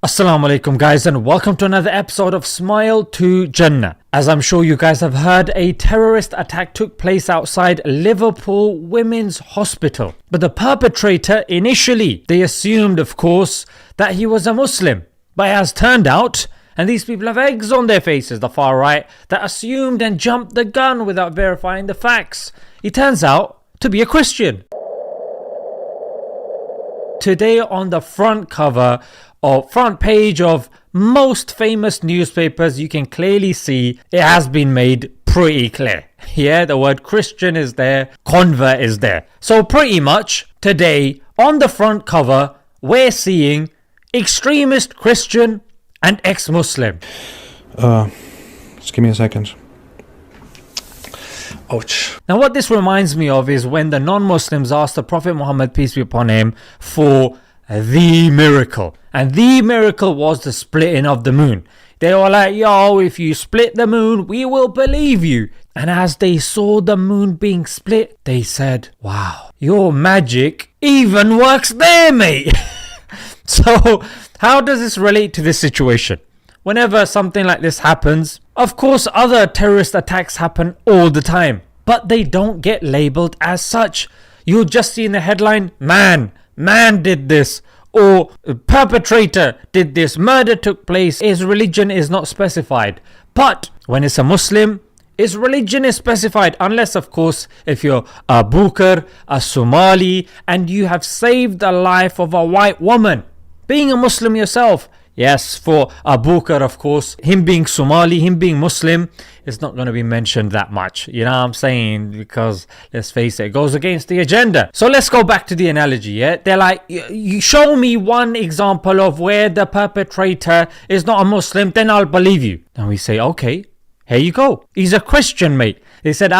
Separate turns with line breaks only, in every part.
Assalamu alaikum guys, and welcome to another episode of Smile to Jannah. As I'm sure you guys have heard, a terrorist attack took place outside Liverpool Women's Hospital. But the perpetrator, initially, they assumed of course that he was a Muslim. But it has turned out, and these people have eggs on their faces, the far right, that assumed and jumped the gun without verifying the facts. He turns out to be a Christian. Today on the front cover or front page of most famous newspapers, you can clearly see it has been made pretty clear. Yeah, the word Christian is there, convert is there. So pretty much today on the front cover, we're seeing extremist Christian and ex-Muslim.
Just give me a second. Ouch.
Now what this reminds me of is when the non-Muslims asked the Prophet Muhammad, peace be upon him, for the miracle. And the miracle was the splitting of the moon. They were like, yo, if you split the moon, we will believe you. And as they saw the moon being split, they said, wow, your magic even works there, mate. So how does this relate to this situation? Whenever something like this happens, of course other terrorist attacks happen all the time, but they don't get labelled as such. You'll just see in the headline, man did this, or perpetrator did this, murder took place. His religion is not specified. But when it's a Muslim, his religion is specified, unless of course if you're a Bukar, a Somali, and you have saved the life of a white woman. Being a Muslim yourself, yes, for Abu Bakr, of course, him being Somali, him being Muslim, it's not going to be mentioned that much. You know what I'm saying? Because let's face it, it goes against the agenda. So let's go back to the analogy, yeah? They're like, you show me one example of where the perpetrator is not a Muslim, then I'll believe you. And we say, okay, here you go. He's a Christian, mate. They said,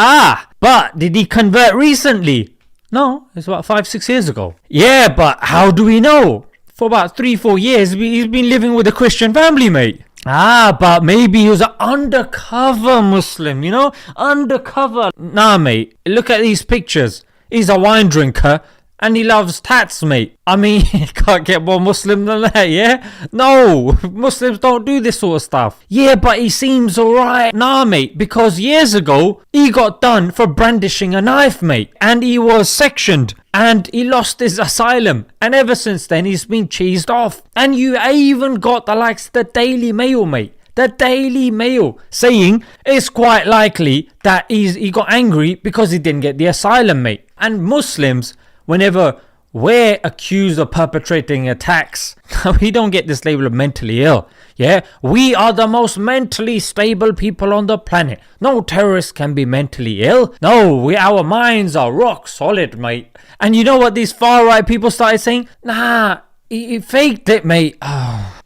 but did he convert recently? No, it's about 5-6 years ago. Yeah, but how do we know? For about 3-4 years, he's been living with a Christian family, mate. But maybe he was an undercover Muslim, you know? Undercover. Nah, mate. Look at these pictures. He's a wine drinker and he loves tats, mate. I mean, you can't get more Muslim than that, yeah? No, Muslims don't do this sort of stuff. Yeah, but he seems alright. Nah, mate, because years ago, he got done for brandishing a knife, mate. And he was sectioned. And he lost his asylum. And ever since then, he's been cheesed off. And you even got the likes of the Daily Mail, mate. The Daily Mail saying it's quite likely that he got angry because he didn't get the asylum, mate. And Muslims, whenever we're accused of perpetrating attacks, we don't get this label of mentally ill. Yeah, we are the most mentally stable people on the planet. No terrorist can be mentally ill. No, our minds are rock solid, mate. And you know what these far right people started saying? Nah, he faked it, mate.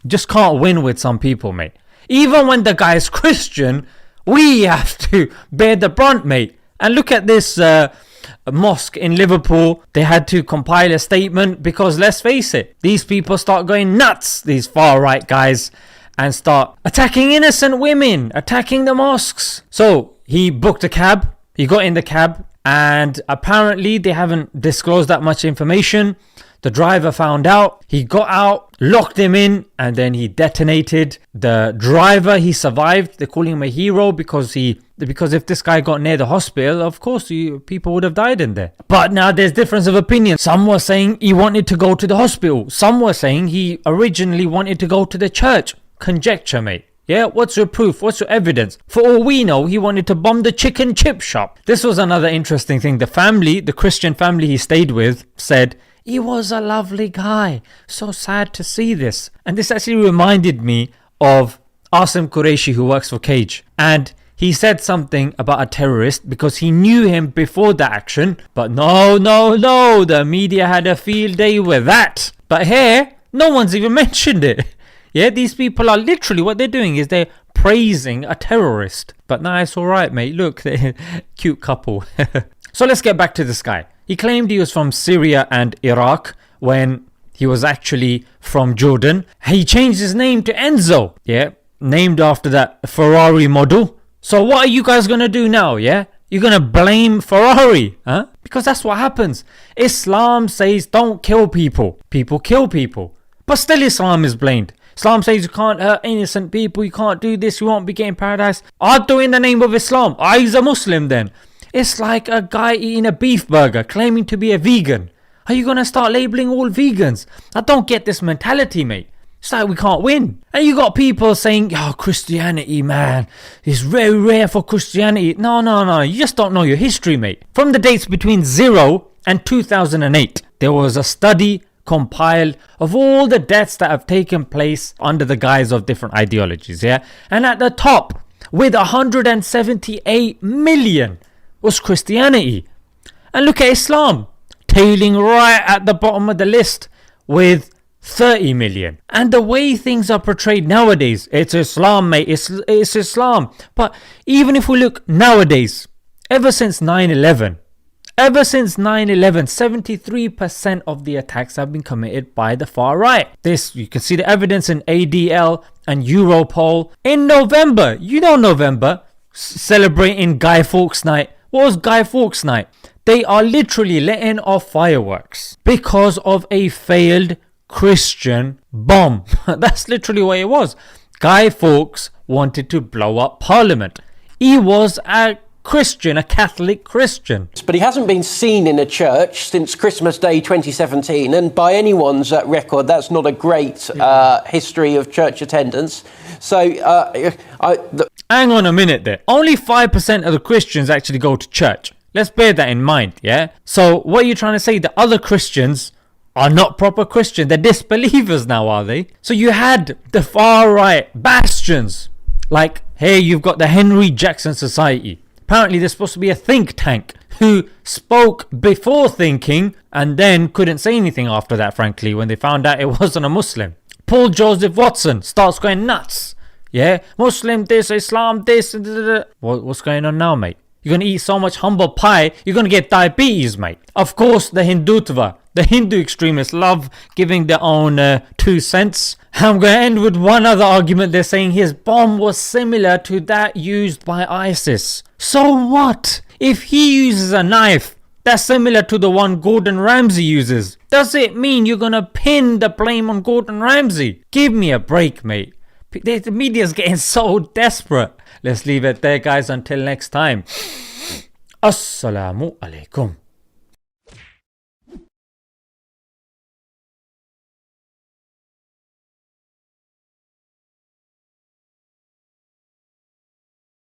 Just can't win with some people, mate. Even when the guy is Christian, we have to bear the brunt, mate. And look at this mosque in Liverpool. They had to compile a statement because let's face it, these people start going nuts, these far right guys, and start attacking innocent women, attacking the mosques. So he booked a cab, he got in the cab, and apparently they haven't disclosed that much information. The driver found out, he got out, locked him in, and then he detonated. The driver, he survived. They're calling him a hero because if this guy got near the hospital, of course people would have died in there. But now there's difference of opinion. Some were saying he wanted to go to the hospital. Some were saying he originally wanted to go to the church. Conjecture, mate. Yeah, what's your proof? What's your evidence? For all we know, he wanted to bomb the chicken chip shop. This was another interesting thing. The Christian family he stayed with said, he was a lovely guy. So sad to see this. And this actually reminded me of Asim Qureshi, who works for Cage. And he said something about a terrorist because he knew him before the action. But no, the media had a field day with that. But here, no one's even mentioned it. Yeah, these people are literally, what they're doing is they're praising a terrorist. But nah, it's alright, mate. Look, they're a cute couple. So let's get back to this guy. He claimed he was from Syria and Iraq when he was actually from Jordan. He changed his name to Enzo. Yeah, named after that Ferrari model. So what are you guys going to do now, yeah? You're going to blame Ferrari, huh? Because that's what happens. Islam says don't kill people. People kill people. But still Islam is blamed. Islam says you can't hurt innocent people, you can't do this, you won't be getting paradise. I'll do in the name of Islam. He's a Muslim then. It's like a guy eating a beef burger claiming to be a vegan. Are you going to start labeling all vegans? I don't get this mentality, mate. It's like we can't win. And you got people saying, oh, Christianity, man, it's very rare for Christianity. No, you just don't know your history, mate. From the dates between 0 and 2008, there was a study compiled of all the deaths that have taken place under the guise of different ideologies, yeah? And at the top, with 178 million, was Christianity. And look at Islam, tailing right at the bottom of the list with 30 million. And the way things are portrayed nowadays, it's Islam, mate, it's Islam. But even if we look nowadays, ever since 9/11, 73% of the attacks have been committed by the far right. This, you can see the evidence in ADL and Europol. In November, celebrating Guy Fawkes Night. What was Guy Fawkes Night? They are literally letting off fireworks because of a failed Christian bomb. That's literally what it was. Guy Fawkes wanted to blow up Parliament. He was a Christian, a Catholic Christian.
But he hasn't been seen in a church since Christmas Day 2017, and by anyone's record, that's not a great history of church attendance. So,
hang on a minute there. Only 5% of the Christians actually go to church. Let's bear that in mind, yeah? So, what are you trying to say? The other Christians are not proper Christians. They're disbelievers now, are they? So you had the far right bastions. Like, hey, you've got the Henry Jackson Society. Apparently there's supposed to be a think tank who spoke before thinking and then couldn't say anything after that, frankly, when they found out it wasn't a Muslim. Paul Joseph Watson starts going nuts. Yeah, Muslim this, Islam this. What's going on now, mate? You're going to eat so much humble pie, you're going to get diabetes, mate. Of course, the Hindutva, the Hindu extremists love giving their own 2 cents. I'm going to end with one other argument. They're saying his bomb was similar to that used by ISIS. So what? If he uses a knife that's similar to the one Gordon Ramsay uses, does it mean you're going to pin the blame on Gordon Ramsay? Give me a break, mate. The media's getting so desperate. Let's leave it there, guys. Until next time. Assalamu alaikum.